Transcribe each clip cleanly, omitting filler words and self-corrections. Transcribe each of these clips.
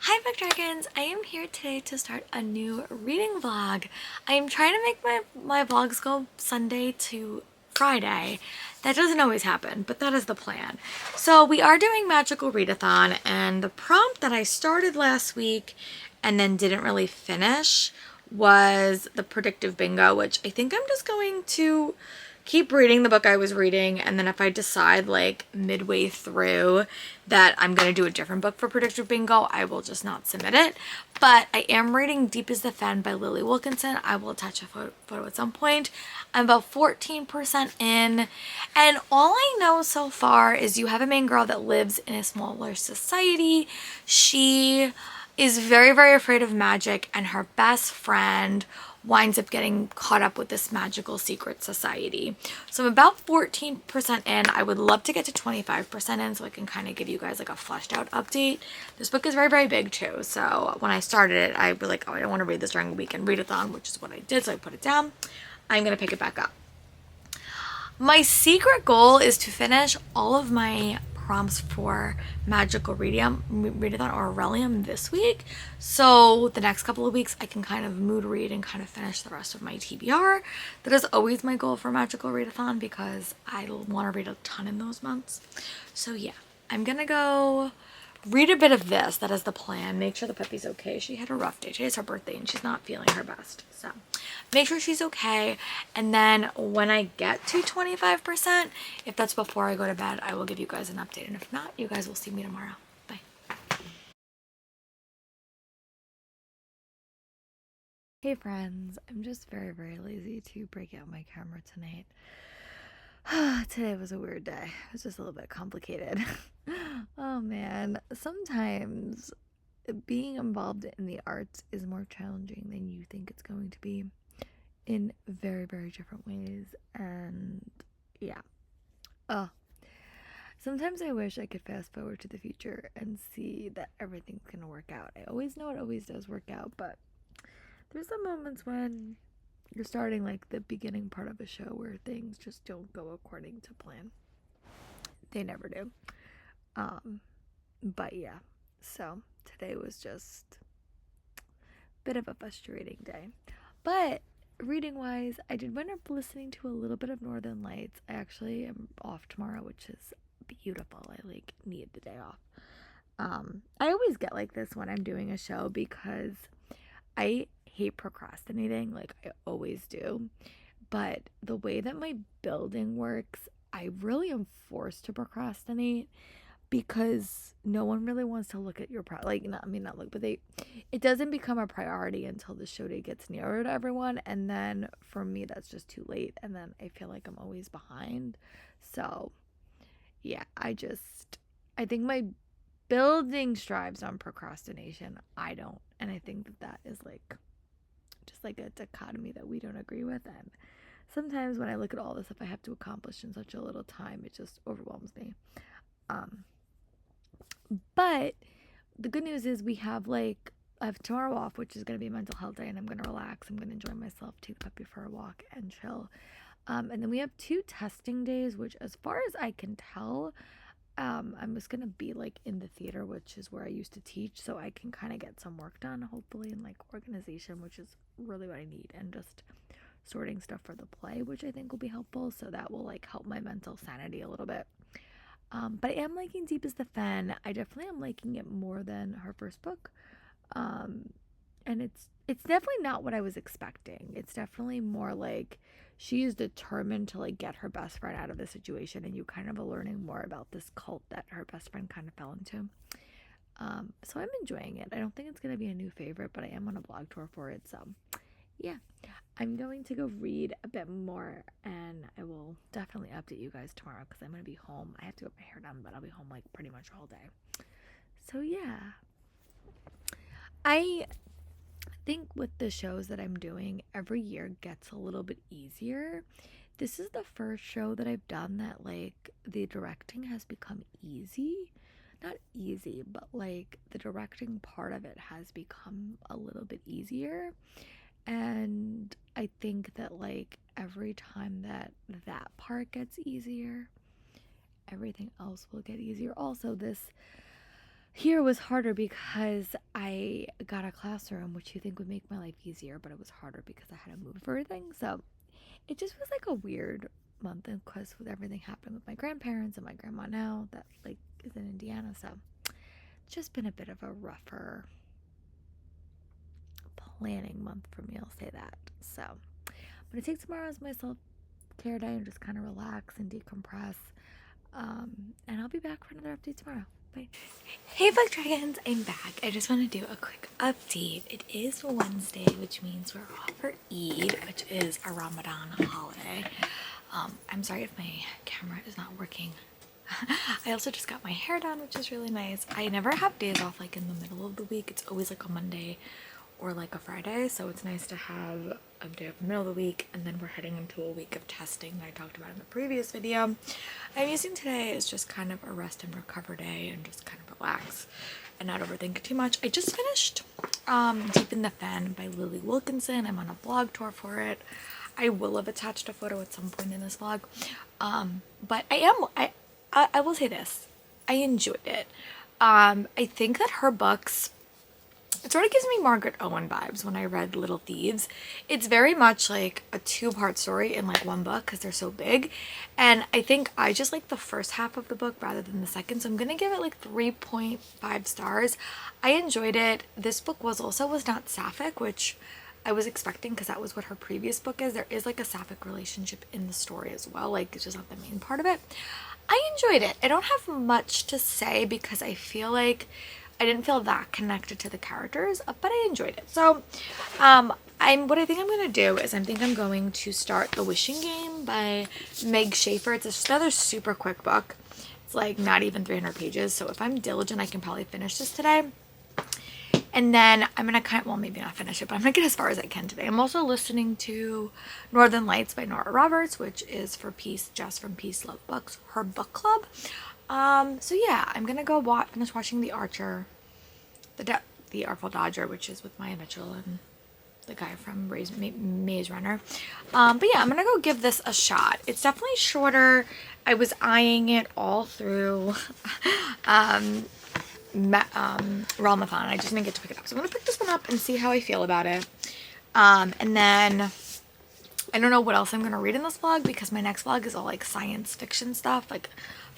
Hi Book Dragons! I am here today to start a new reading vlog. I am trying to make my vlogs go Sunday to Friday. That doesn't always happen, but that is the plan. So we are doing Magical Readathon, and the prompt that I started last week and then didn't really finish was the predictive bingo, which I think I'm just going to keep reading the book I was reading, and then if I decide like midway through that I'm going to do a different book for predictive bingo, I will just not submit it. But I am reading Deep as the Fen by Lily Wilkinson. I will attach a photo at some point. I'm about 14% in, and all I know so far is you have a main girl that lives in a smaller society. She is very, very afraid of magic, and her best friend winds up getting caught up with this magical secret society. So I'm about 14% in. I would love to get to 25% in so I can kind of give you guys like a fleshed out update. This book is very, very big too. So when I started it, I was like, oh, I don't want to read this during a weekend readathon, which is what I did. So I put it down. I'm going to pick it back up. My secret goal is to finish all of my prompts for Magical Readathon or Aurelium this week. So the next couple of weeks I can kind of mood read and kind of finish the rest of my TBR. That is always my goal for Magical Readathon because I want to read a ton in those months. So yeah, I'm gonna go read a bit of this. That is the plan. Make sure the puppy's okay. She had a rough day. Today's her birthday and she's not feeling her best. So make sure she's okay. And then when I get to 25%, if that's before I go to bed, I will give you guys an update. And if not, you guys will see me tomorrow. Bye. Hey friends, I'm just very, very lazy to break out my camera tonight. Today was a weird day. It was just a little bit complicated. Oh man, sometimes being involved in the arts is more challenging than you think it's going to be in very, very different ways. And yeah. Oh, sometimes I wish I could fast forward to the future and see that everything's gonna work out. I always know it always does work out, but there's some moments when you're starting like the beginning part of a show where things just don't go according to plan. They never do. But yeah, so today was just a bit of a frustrating day. But reading wise, I did wind up listening to a little bit of Northern Lights. I actually am off tomorrow, which is beautiful. I like need the day off. I always get like this when I'm doing a show because I hate procrastinating, like I always do. But the way that my building works, I really am forced to procrastinate because no one really wants to look at your like not look, but it doesn't become a priority until the show day gets nearer to everyone, and then for me that's just too late, and then I feel like I'm always behind. So yeah, I think my building strives on procrastination. I don't, and I think that is like just like a dichotomy that we don't agree with. And sometimes when I look at all the stuff I have to accomplish in such a little time, it just overwhelms me. But the good news is I have tomorrow off, which is going to be mental health day, and I'm going to relax. I'm going to enjoy myself, take the puppy for a walk, and chill. And then we have 2 testing days, which, as far as I can tell, I'm just going to be like in the theater, which is where I used to teach, so I can kind of get some work done, hopefully, in like organization, which is really what I need, and just sorting stuff for the play, which I think will be helpful. So that will like help my mental sanity a little bit. But I am liking Deep as the Fen. I definitely am liking it more than her first book. And it's definitely not what I was expecting. It's definitely more like she is determined to like get her best friend out of the situation, and you kind of are learning more about this cult that her best friend kind of fell into. So I'm enjoying it. I don't think it's gonna be a new favorite, but I am on a blog tour for it, so yeah. I'm going to go read a bit more, and I will definitely update you guys tomorrow because I'm going to be home. I have to get my hair done, but I'll be home like pretty much all day. So yeah, I think with the shows that I'm doing, every year gets a little bit easier. This is the first show that I've done that like the directing has become easy. Not easy, but like the directing part of it has become a little bit easier. And I think that like every time that part gets easier, everything else will get easier. Also, this Here was harder because I got a classroom, which you think would make my life easier, but it was harder because I had to move for everything. So it just was like a weird month, and because with everything happening with my grandparents and my grandma now that like is in Indiana, so it's just been a bit of a rougher planning month for me, I'll say that. So I'm gonna take tomorrow as my self-care day and just kind of relax and decompress. And I'll be back for another update tomorrow. Bye. Hey Book Dragons, I'm back. I just want to do a quick update. It is Wednesday, which means we're off for Eid, which is a Ramadan holiday. I'm sorry if my camera is not working. I also just got my hair done, which is really nice. I never have days off like in the middle of the week. It's always like a Monday or like a Friday, so it's nice to have a day of the middle of the week. And then we're heading into a week of testing that I talked about in the previous video. I'm using today as just kind of a rest and recover day and just kind of relax and not overthink it too much. I just finished Deep in the Fen by Lily Wilkinson. I'm on a blog tour for it. I will have attached a photo at some point in this vlog, but I will say this, I enjoyed it. I think that her books, it sort of gives me Margaret Owen vibes when I read Little Thieves. It's very much like a two-part story in like one book because they're so big. And I think I just like the first half of the book rather than the second. So I'm going to give it like 3.5 stars. I enjoyed it. This book was not sapphic, which I was expecting because that was what her previous book is. There is like a sapphic relationship in the story as well. Like it's just not the main part of it. I enjoyed it. I don't have much to say because I feel like I didn't feel that connected to the characters, but I enjoyed it. So what I think I'm going to do is I'm going to start The Wishing Game by Meg Schaefer. It's just another super quick book. It's like not even 300 pages. So if I'm diligent, I can probably finish this today. And then I'm going to well, maybe not finish it, but I'm going to get as far as I can today. I'm also listening to Northern Lights by Nora Roberts, which is for Peace, Jess from Peace Love Books, her book club. So yeah, I'm going to go finish watching The Archer, the Artful Dodger, which is with Maya Mitchell and the guy from Maze Runner. But yeah, I'm going to go give this a shot. It's definitely shorter. I was eyeing it all through Realmathon. I just didn't get to pick it up. So I'm going to pick this one up and see how I feel about it. And then I don't know what else I'm going to read in this vlog because my next vlog is all like science fiction stuff. Like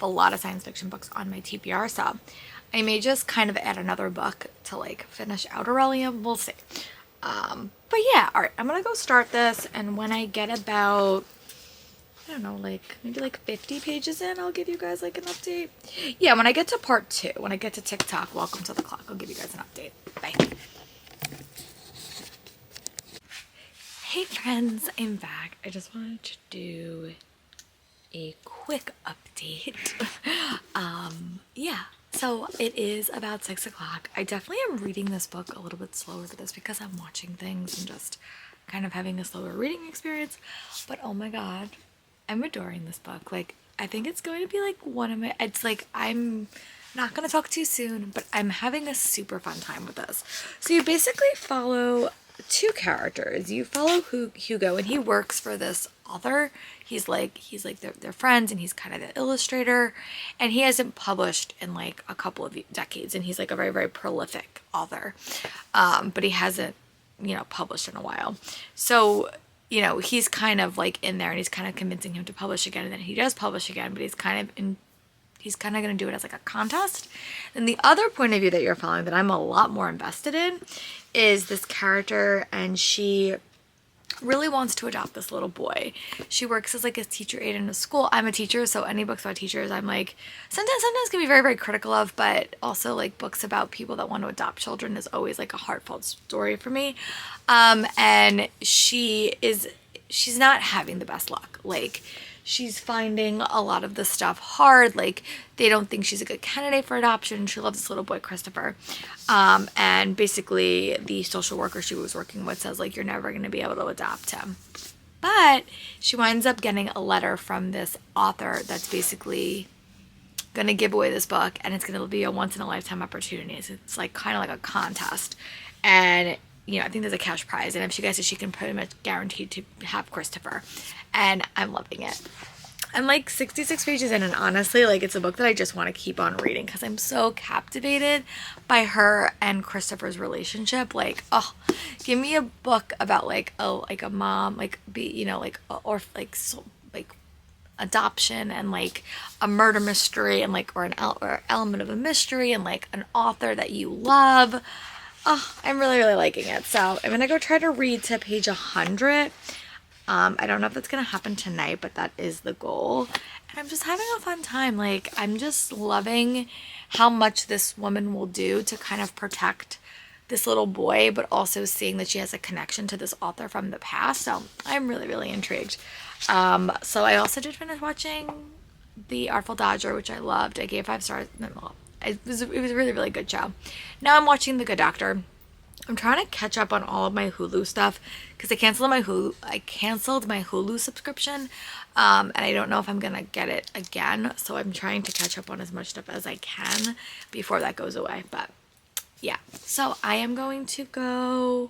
a lot of science fiction books on my TBR. So I may just kind of add another book to like finish out Aurelium. We'll see. But yeah, alright, I'm going to go start this. And when I get about, I don't know, like maybe like 50 pages in, I'll give you guys like an update. Yeah, when I get to part 2, when I get to TikTok, welcome to the clock, I'll give you guys an update. Bye. Hey friends, I'm back. I just wanted to do a quick update. Yeah, so it is about 6 o'clock. I definitely am reading this book a little bit slower for this because I'm watching things and just kind of having a slower reading experience. But oh my god, I'm adoring this book. Like, I think it's going to be like it's like, I'm not going to talk too soon, but I'm having a super fun time with this. So you basically follow 2 characters. You follow Hugo, and he works for this author. He's like their friends, and he's kind of the illustrator, and he hasn't published in like a couple of decades, and he's like a very, very prolific author. But he hasn't, published in a while. So, he's kind of like in there, and he's kind of convincing him to publish again, and then he does publish again, but he's kind of going to do it as like a contest. And the other point of view that you're following that I'm a lot more invested in is this character, and she really wants to adopt this little boy. She works as like a teacher aide in a school. I'm a teacher, so any books about teachers I'm like sometimes can be very, very critical of, but also like books about people that want to adopt children is always like a heartfelt story for me. And she's not having the best luck. Like, she's finding a lot of this stuff hard. Like, they don't think she's a good candidate for adoption. She loves this little boy, Christopher. And basically the social worker she was working with says, like, you're never going to be able to adopt him. But she winds up getting a letter from this author that's basically going to give away this book, and it's going to be a once-in-a-lifetime opportunity. So it's like kind of like a contest. And I think there's a cash prize, and if she gets it, she can pretty much guarantee to have Christopher. And I'm loving it. I'm like 66 pages in, and honestly, like, it's a book that I just want to keep on reading because I'm so captivated by her and Christopher's relationship. Like, oh, give me a book about like a mom, like, or like, so, like, adoption and like a murder mystery and like or element of a mystery and like an author that you love. Oh, I'm really liking it. So I'm gonna go try to read to page 100. I don't know if that's gonna happen tonight, but that is the goal. And I'm just having a fun time. Like, I'm just loving how much this woman will do to kind of protect this little boy, but also seeing that she has a connection to this author from the past. So I'm really intrigued. So I also did finish watching The Artful Dodger, which I loved. I gave 5 stars. It was a really good show. Now I'm watching The Good Doctor. I'm trying to catch up on all of my Hulu stuff because I canceled my Hulu subscription, and I don't know if I'm gonna get it again. So I'm trying to catch up on as much stuff as I can before that goes away. But yeah, so I am going to go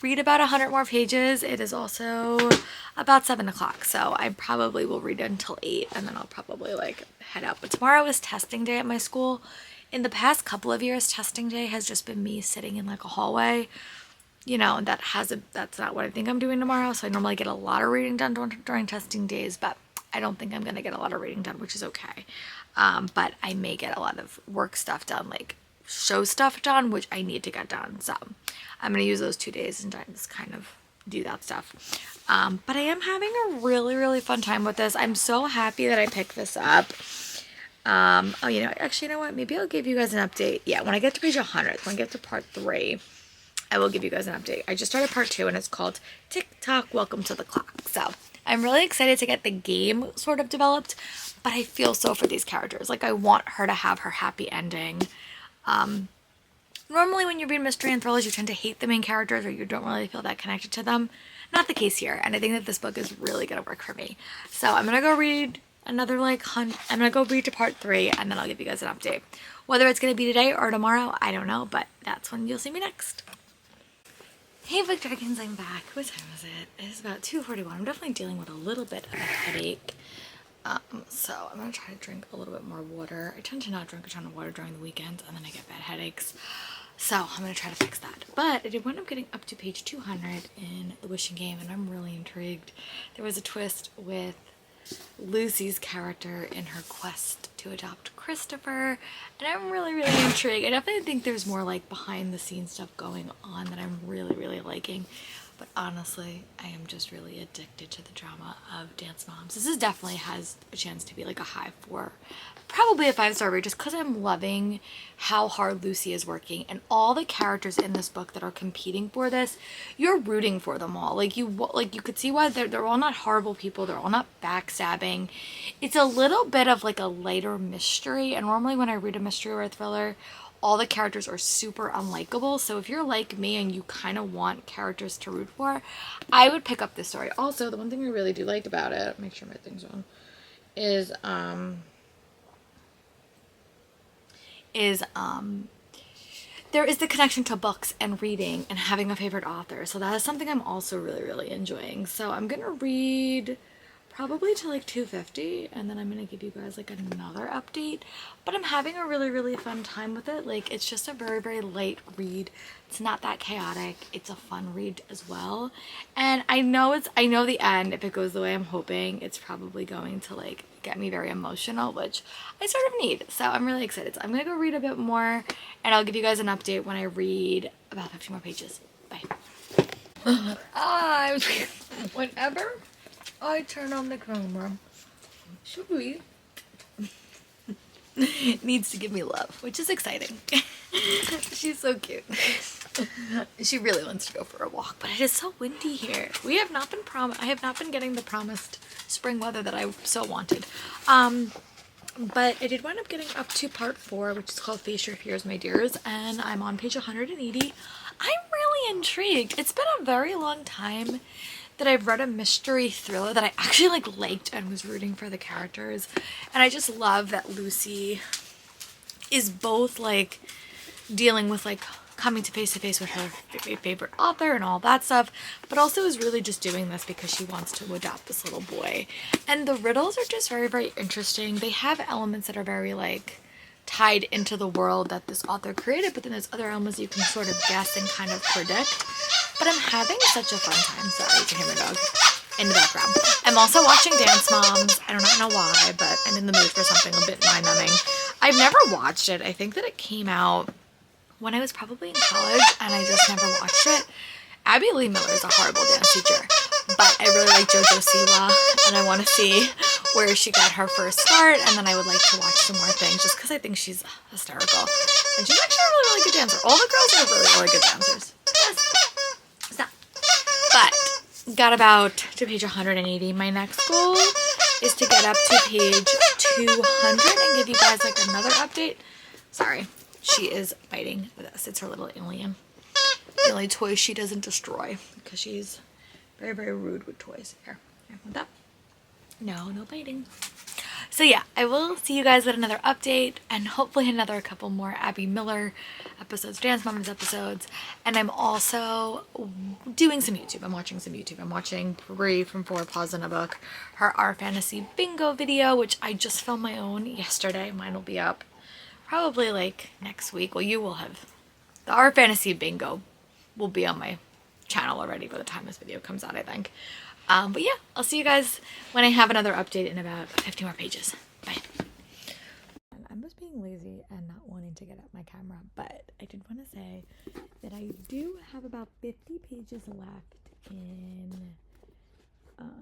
read about 100 more pages. It is also about 7 o'clock, so I probably will read until 8, and then I'll probably like head out. But tomorrow is testing day at my school. In the past couple of years, testing day has just been me sitting in like a hallway, you know, and that's not what I think I'm doing tomorrow. So I normally get a lot of reading done during testing days, but I don't think I'm gonna get a lot of reading done, which is okay. But I may get a lot of work stuff done, like show stuff done, which I need to get done. So I'm gonna use those 2 days and just kind of do that stuff. But I am having a really fun time with this. I'm so happy that I picked this up. Oh, you know what? Maybe I'll give you guys an update. Yeah, when I get to page 100, when I get to part 3, I will give you guys an update. I just started part 2, and it's called TikTok, Welcome to the Clock. So I'm really excited to get the game sort of developed, but I feel so for these characters. Like, I want her to have her happy ending. Normally when you read mystery and thrillers, you tend to hate the main characters or you don't really feel that connected to them. Not the case here, and I think that this book is really going to work for me. So I'm going to go read another I'm gonna go read to part 3, and then I'll give you guys an update. Whether it's gonna be today or tomorrow, I don't know, but that's when you'll see me next. Hey Book Dragons, I'm back. What time is it? It is about 2:41. I'm definitely dealing with a little bit of a headache. So I'm gonna try to drink a little bit more water. I tend to not drink a ton of water during the weekends, and then I get bad headaches. So I'm gonna try to fix that. But I did wind up getting up to page 200 in The Wishing Game, and I'm really intrigued. There was a twist with Lucy's character in her quest to adopt Christopher, and I'm really intrigued. I definitely think there's more like behind the scenes stuff going on that I'm really liking, but honestly I am just really addicted to the drama of Dance Moms. This definitely has a chance to be like a high 4, probably a 5-star read, just because I'm loving how hard Lucy is working, and all the characters in this book that are competing for this, you're rooting for them all. Like you could see why they're all not horrible people. They're all not backstabbing. It's a little bit of like a lighter mystery, and normally when I read a mystery or a thriller, all the characters are super unlikable. So if you're like me and you kind of want characters to root for, I would pick up this story. Also, the one thing I really do like about it, make sure my thing's on, is there is the connection to books and reading and having a favorite author. So that is something I'm also really enjoying. So I'm gonna read probably to like 250, and then I'm gonna give you guys like another update. But I'm having a really fun time with it. Like, it's just a very light read. It's not that chaotic. It's a fun read as well. And I know the end, if it goes the way I'm hoping, it's probably going to like get me very emotional, which I sort of need. So I'm really excited. So I'm gonna go read a bit more, and I'll give you guys an update when I read about 50 more pages. Bye. Whenever I turn on the camera, Shabby needs to give me love, which is exciting. She's so cute. She really wants to go for a walk, but it is so windy here. I have not been getting the promised spring weather that I so wanted. But I did wind up getting up to part 4, which is called Face Your Fears, My Dears, and I'm on page 180. I'm really intrigued. It's been a very long time that I've read a mystery thriller that I actually liked and was rooting for the characters. And I just love that Lucy is both like dealing with like coming to face with her favorite author and all that stuff, but also is really just doing this because she wants to adopt this little boy. And the riddles are just very, very interesting. They have elements that are very like tied into the world that this author created, but then there's other elements you can sort of guess and kind of predict. But I'm having such a fun time. Sorry, you can hear my dog in the background. I'm also watching Dance Moms. I do not know why, but I'm in the mood for something a bit mind-numbing. I've never watched it. I think that it came out when I was probably in college, and I just never watched it. Abby Lee Miller is a horrible dance teacher, but I really like JoJo Siwa, and I want to see where she got her first start, and then I would like to watch some more things just because I think she's hysterical. And she's actually a really, really good dancer. All the girls are really, really good dancers. Yes. Stop. But got about to page 180. My next goal is to get up to page 200 and give you guys like another update. Sorry, she is biting this. It's her little alien. The only toy she doesn't destroy because she's very, very rude with toys. Here, want that? No biting. So yeah, I will see you guys with another update and hopefully another couple more Abby Miller episodes, Dance Moms episodes. And I'm also doing some YouTube. I'm watching some YouTube. I'm watching Brie from Four Paws in a Book, her Our Fantasy Bingo video, which I just filmed my own yesterday. Mine will be up probably like next week. Well, you will have the Our Fantasy Bingo will be on my channel already by the time this video comes out, I think. But yeah, I'll see you guys when I have another update in about 50 more pages. Bye. I'm just being lazy and not wanting to get up my camera, but I did want to say that I do have about 50 pages left in,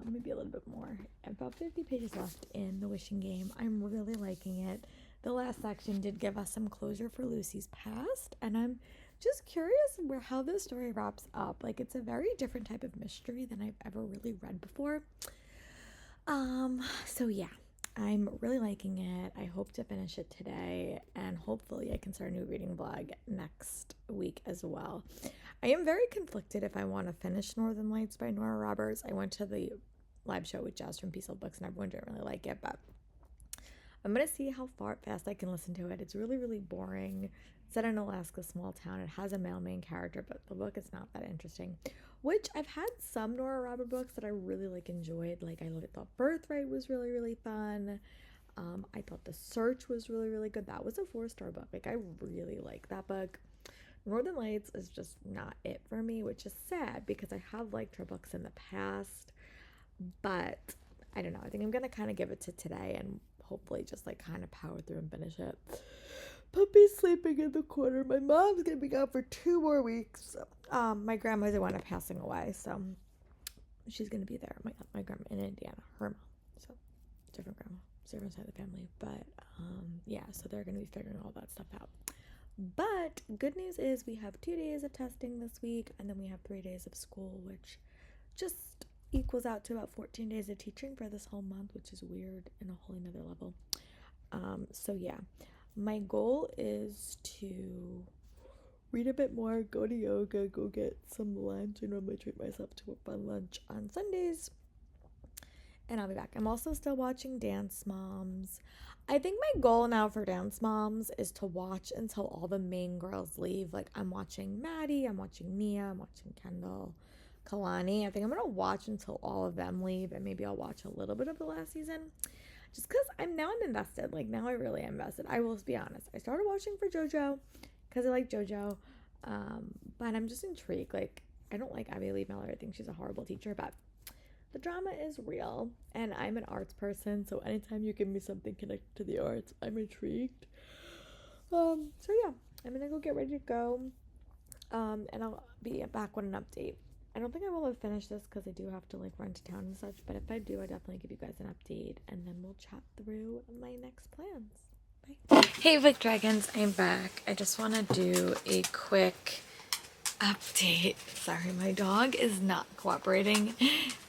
maybe a little bit more, about 50 pages left in The Wishing Game. I'm really liking it. The last section did give us some closure for Lucy's past, and I'm just curious how this story wraps up. Like, it's a very different type of mystery than I've ever really read before. So yeah, I'm really liking it. I hope to finish it today, and hopefully I can start a new reading vlog next week as well. I am very conflicted if I want to finish Northern Lights by Nora Roberts. I went to the live show with Jazz from Peaceful Books, and everyone didn't really like it, but I'm going to see how fast I can listen to it. It's really, really boring. It's set in Alaska, small town. It has a male main character, but the book is not that interesting. Which I've had some Nora Roberts books that I really enjoyed. Like, I thought Birthright was really, really fun. I thought The Search was really, really good. That was a 4-star book. Like, I really like that book. Northern Lights is just not it for me, which is sad because I have liked her books in the past. But I don't know. I think I'm going to kind of give it to today and hopefully just kind of power through and finish it. Puppy's sleeping in the corner. My mom's gonna be gone for 2 more weeks. My grandmother wound up passing away, so she's gonna be there. My grandma in Indiana, her mom. So different grandma, different side of the family. But yeah, so they're gonna be figuring all that stuff out. But good news is we have 2 days of testing this week, and then we have 3 days of school, which just equals out to about 14 days of teaching for this whole month, which is weird in a whole another level. So yeah, my goal is to read a bit more, go to yoga, go get some lunch. I normally treat myself to a fun lunch on Sundays, and I'll be back. I'm also still watching Dance Moms. I think my goal now for Dance Moms is to watch until all the main girls leave. Like, I'm watching Maddie, I'm watching Mia, I'm watching Kendall, Kalani. I think I'm going to watch until all of them leave, and maybe I'll watch a little bit of the last season. Just because I'm invested. Like, now I really am invested. I will be honest. I started watching for JoJo because I like JoJo. But I'm just intrigued. Like, I don't like Abby Lee Miller. I think she's a horrible teacher, but the drama is real. And I'm an arts person, so anytime you give me something connected to the arts, I'm intrigued. So yeah, I'm going to go get ready to go. And I'll be back with an update. I don't think I will have finished this because I do have to run to town and such, but if I do, I'll definitely give you guys an update, and then we'll chat through my next plans. Bye. Hey Vic Dragons, I'm back. I just want to do a quick update. Sorry, my dog is not cooperating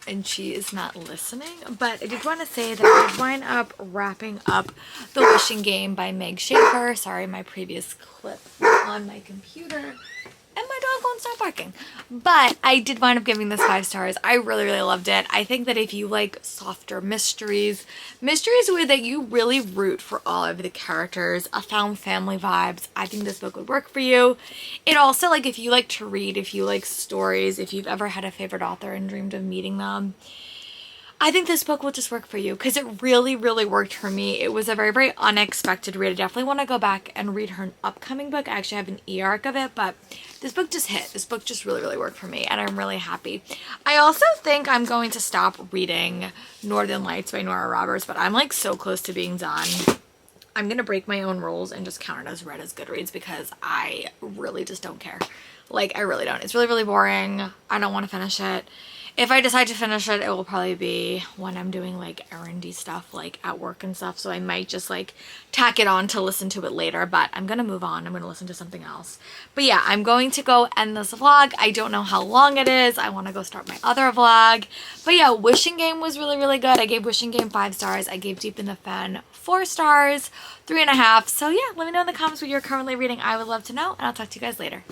and she is not listening, but I did want to say that I wind up wrapping up The Wishing Game by Meg Schaefer. Sorry, my previous clip was on my computer and my dog will won't stop barking. But I did wind up giving this 5 stars. I really, really loved it. I think that if you like softer mysteries where that you really root for all of the characters, found family vibes, I think this book would work for you. It also, like, if you like to read, if you like stories, if you've ever had a favorite author and dreamed of meeting them, I think this book will just work for you because it really, really worked for me. It was a very, very unexpected read. I definitely want to go back and read her upcoming book. I actually have an e-arc of it, but this book just hit. This book just really, really worked for me, and I'm really happy. I also think I'm going to stop reading Northern Lights by Nora Roberts, but I'm like so close to being done. I'm going to break my own rules and just count it as read as Goodreads because I really just don't care. Like, I really don't. It's really, really boring. I don't want to finish it. If I decide to finish it, it will probably be when I'm doing like errandy stuff, like at work and stuff. So I might just like tack it on to listen to it later, but I'm going to move on. I'm going to listen to something else. But yeah, I'm going to go end this vlog. I don't know how long it is. I want to go start my other vlog. But yeah, Wishing Game was really, really good. I gave Wishing Game 5 stars. I gave Deep in the Fen 4 stars, 3.5. So yeah, let me know in the comments what you're currently reading. I would love to know, and I'll talk to you guys later.